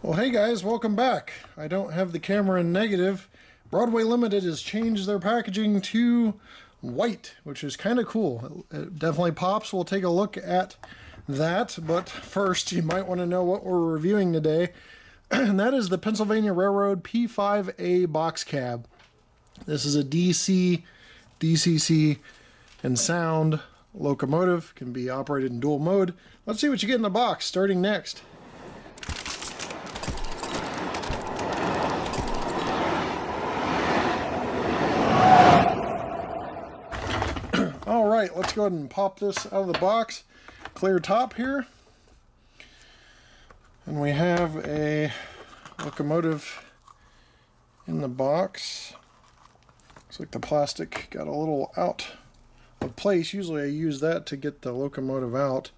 Well, hey guys, welcome back. I don't have the camera in negative. Broadway Limited has changed their packaging to white, which is kind of cool. It definitely pops. We'll take a look at that, but first you might want to know what we're reviewing today, and that is the Pennsylvania Railroad P5a box cab. This is a DC, DCC, and sound locomotive. Can be operated in dual mode. Let's see what you get in the box, starting next. Alright, let's go ahead and pop this out of the box. Clear top here. And we have a locomotive in the box. Looks like the plastic got a little out of place. Usually I use that to get the locomotive out.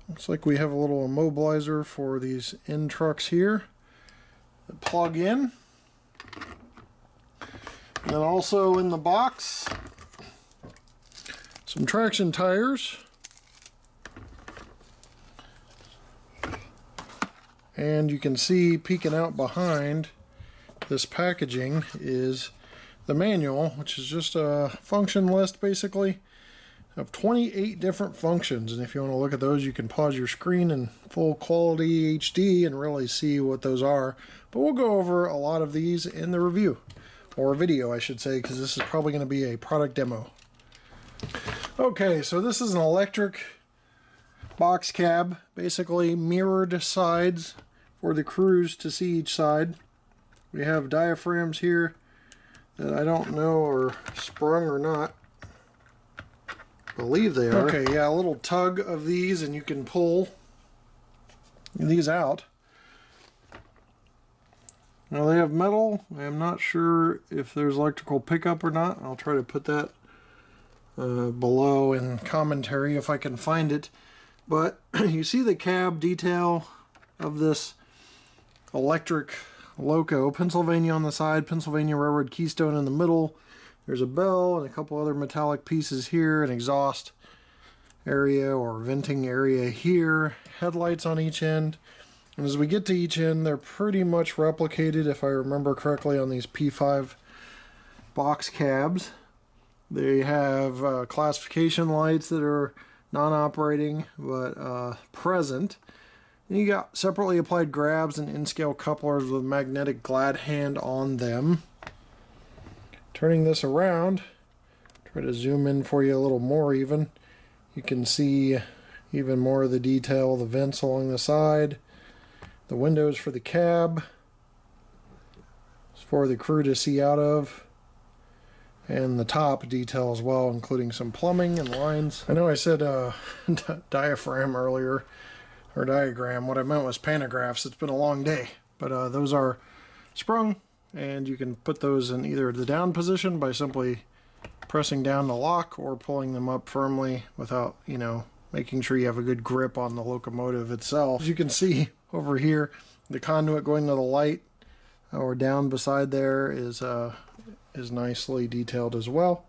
Looks like we have a little immobilizer for these end trucks here that plug in. And then also in the box, some traction tires, and you can see peeking out behind this packaging is the manual, which is just a function list basically of 28 different functions. And if you want to look at those, you can pause your screen in full quality HD and really see what those are. But we'll go over a lot of these in the review, or video I should say, because this is probably going to be a product demo. Okay, so this is an electric box cab, basically mirrored sides for the crews to see each side. We have diaphragms here that I don't know are sprung or not. I believe they are. Okay, yeah, a little tug of these and you can pull these out. Now they have metal. I'm not sure if there's electrical pickup or not. I'll try to put that below in commentary if I can find it. But you see the cab detail of this electric loco. Pennsylvania on the side, Pennsylvania Railroad Keystone in the middle. There's a bell and a couple other metallic pieces here, an exhaust area or venting area here, headlights on each end. And as we get to each end, they're pretty much replicated, if I remember correctly, on these P5 box cabs. They have classification lights that are non-operating but present. And you got separately applied grabs and in-scale couplers with magnetic glad hand on them. Turning this around, try to zoom in for you a little more even. You can see even more of the detail, the vents along the side, the windows for the cab, it's for the crew to see out of. And the top detail as well, including some plumbing and lines. I know I said diaphragm earlier, or diagram. What I meant was pantographs. It's been a long day. But those are sprung, and you can put those in either the down position by simply pressing down the lock or pulling them up firmly without, making sure you have a good grip on the locomotive itself. As you can see over here, the conduit going to the light or down beside there is nicely detailed as well.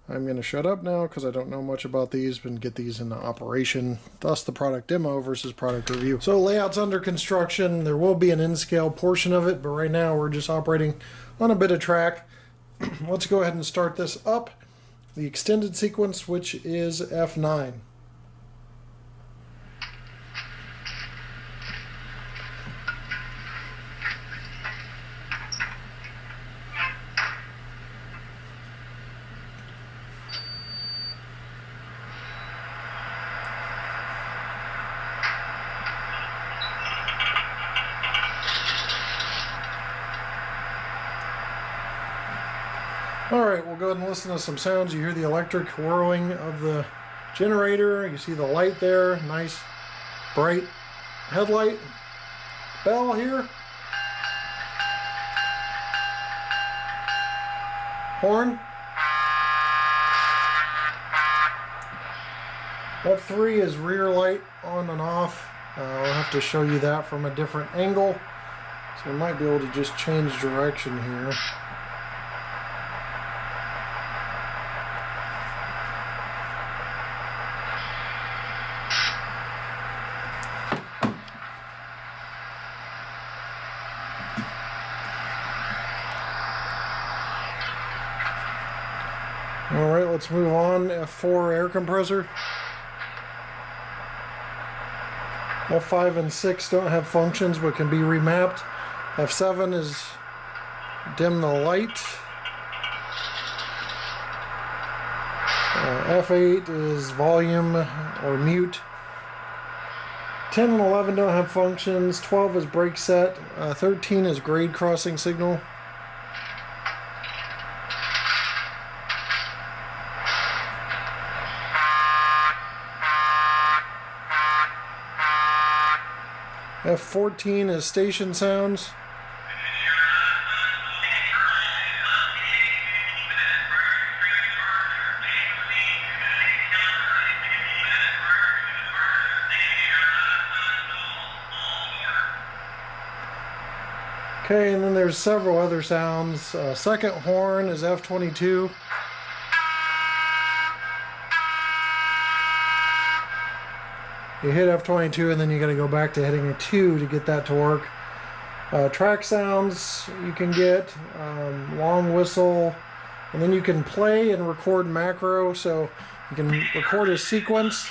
I'm going to shut up now because I don't know much about these and get these into operation, thus the product demo versus product review. So layout's under construction. There will be an in-scale portion of it, but right now we're just operating on a bit of track. Let's go ahead and start this up. The extended sequence, which is F9. Alright, we'll go ahead and listen to some sounds. You hear the electric whirring of the generator. You see the light there. Nice, bright headlight. Bell here. Horn. F3 is rear light on and off. I'll have to show you that from a different angle. So we might be able to just change direction here. Alright, let's move on. F4 air compressor. F5 and 6 don't have functions but can be remapped. F7 is dim the light. F8 is volume or mute. 10 and 11 don't have functions. 12 is brake set. 13 is grade crossing signal. F14 is station sounds. Okay, and then there's several other sounds. Second horn is F22. You hit F22 and then you got to go back to hitting a 2 to get that to work. Track sounds you can get, long whistle, and then you can play and record macro, so you can record a sequence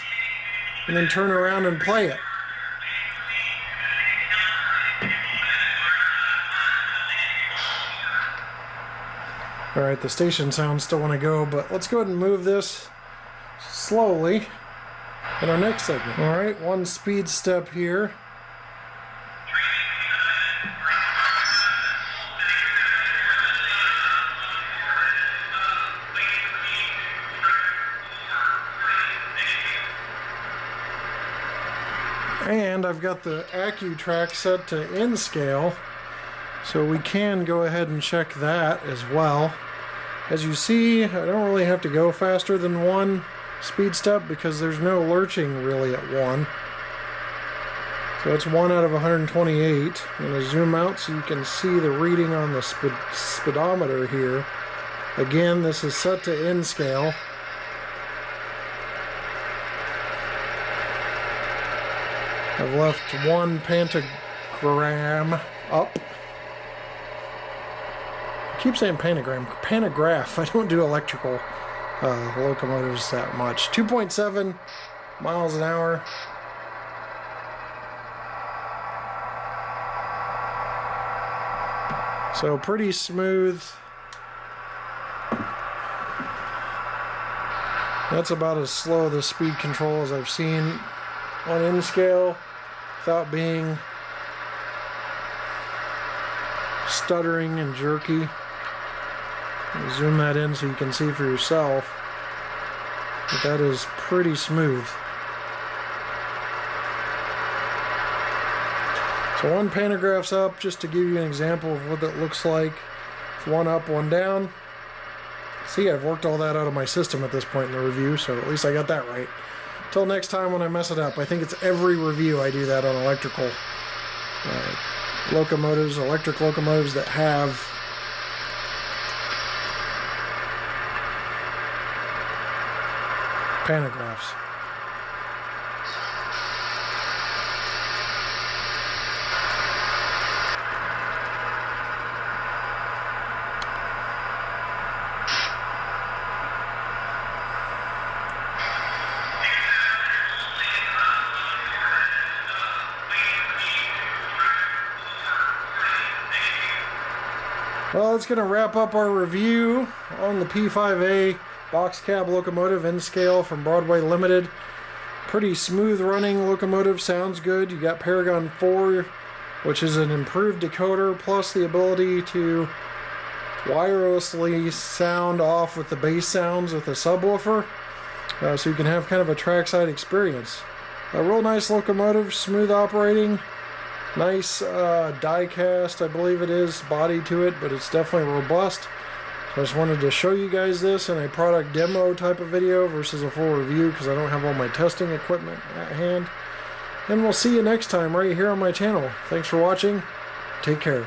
and then turn around and play it. Alright, the station sounds still want to go, but let's go ahead and move this slowly in our next segment. Alright, one speed step here. And I've got the AccuTrack set to N scale, so we can go ahead and check that as well. As you see, I don't really have to go faster than one speed step because there's no lurching really at 1. So it's 1 out of 128. I'm going to zoom out so you can see the reading on the speedometer here. Again, this is set to N scale. I've left one pentagram up. I keep saying pentagram, pantograph. I don't do electrical locomotives that much. 2.7 miles an hour. So pretty smooth. That's about as slow the speed control as I've seen on N scale without being stuttering and jerky. Zoom that in so you can see for yourself. But that is pretty smooth. So one pantograph's up, just to give you an example of what that looks like. It's one up, one down. See, I've worked all that out of my system at this point in the review, so at least I got that right. Till next time when I mess it up. I think it's every review I do that on electrical locomotives, electric locomotives that have pantographs. Well, that's going to wrap up our review on the P5a box cab locomotive N scale from Broadway Limited. Pretty smooth running locomotive, sounds good. You got Paragon 4, which is an improved decoder, plus the ability to wirelessly sound off with the bass sounds with a subwoofer, so you can have kind of a trackside experience. A real nice locomotive, smooth operating. Nice die cast, I believe it is, body to it, but it's definitely robust. So I just wanted to show you guys this in a product demo type of video versus a full review because I don't have all my testing equipment at hand. And we'll see you next time right here on my channel. Thanks for watching. Take care.